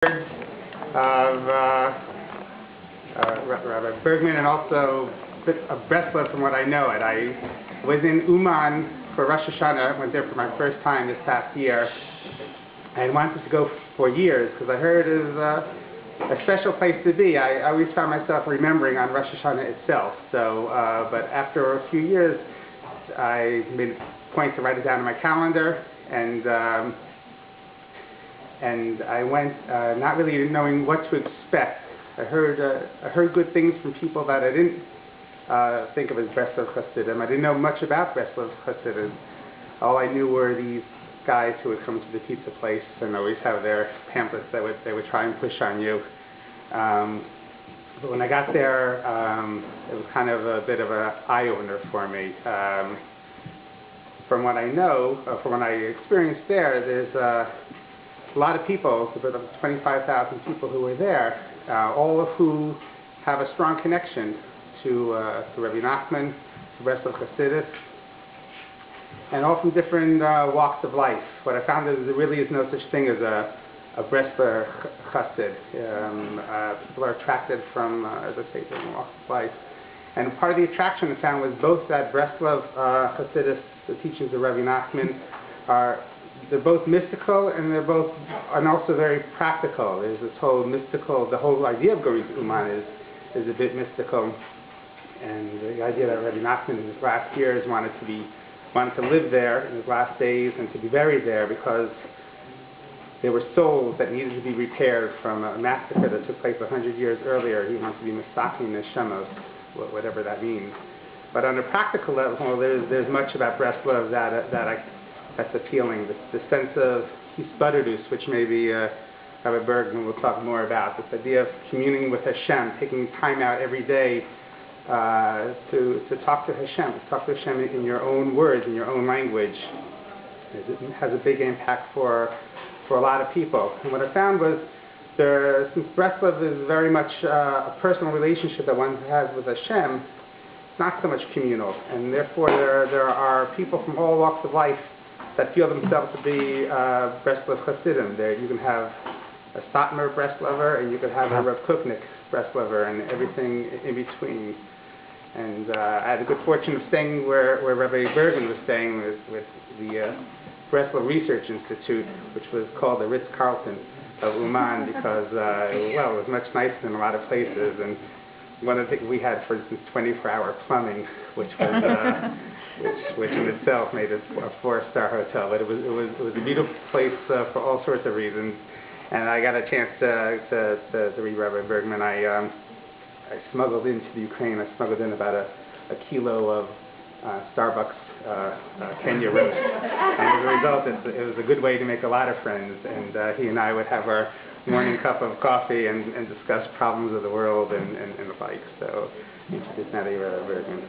of Rabbi Bergman, and also of Breslov from what I know it. I was in Uman for Rosh Hashanah. I went there for my first time this past year. I had wanted to go for years because I heard it was a special place to be. I always found myself remembering on Rosh Hashanah itself. So, but after a few years, I made a point to write it down on my calendar, and I went not really knowing what to expect. I heard good things from people that I didn't think of as Breslov Hasidim. I didn't know much about Breslov Hasidim. All I knew were these guys who would come to the pizza place and always have their pamphlets that they would try and push on you. But when I got there, it was kind of a bit of an eye-opener for me. From what I know, from what I experienced there, there's a lot of people, about 25,000 people who were there, all of who have a strong connection to Rabbi Nachman, to Breslov Hasidus, and all from different walks of life. What I found is there really is no such thing as a Breslov Hasid. People are attracted from, as I say, different walks of life. And part of the attraction I found was both that Breslov Hasidus, the teachings of Rabbi Nachman, they're both mystical and also very practical. There's this whole mystical, the whole idea of going to Uman is a bit mystical, and the idea that Rabbi Nachman in his last years wanted to live there in his last days and to be buried there because there were souls that needed to be repaired from a massacre that took place 100 years earlier. He wanted to be Misakin Neshamos, whatever that means. But on a practical level, there's much about Breslov that's appealing. The sense of hisbadrus, which maybe Rabbi Bergman will talk more about. This idea of communing with Hashem, taking time out every day to talk to Hashem, in your own words, in your own language. It has a big impact for a lot of people. And what I found was, since Breslov is very much a personal relationship that one has with Hashem, it's not so much communal, and therefore there are people from all walks of life that feel themselves to be Breslov Hasidim. There you can have a Satmar Breslover, and you could have a Rav Kuknik Breslover, and everything in between. And I had the good fortune of staying where Rabbi Bergman was staying with the Breslov Research Institute, which was called the Ritz-Carlton of Uman, because it was much nicer than a lot of places. And one of the things we had, for instance, 24-hour plumbing, which was which in itself made it a 4-star hotel. But it was a beautiful place for all sorts of reasons. And I got a chance to read Rabbi Bergman. I smuggled into the Ukraine. I smuggled in about a kilo of Starbucks Kenya roast. And as a result, it was a good way to make a lot of friends. And he and I would have our morning cup of coffee and discuss problems of the world and the like. So, introduce Rabbi Bergman.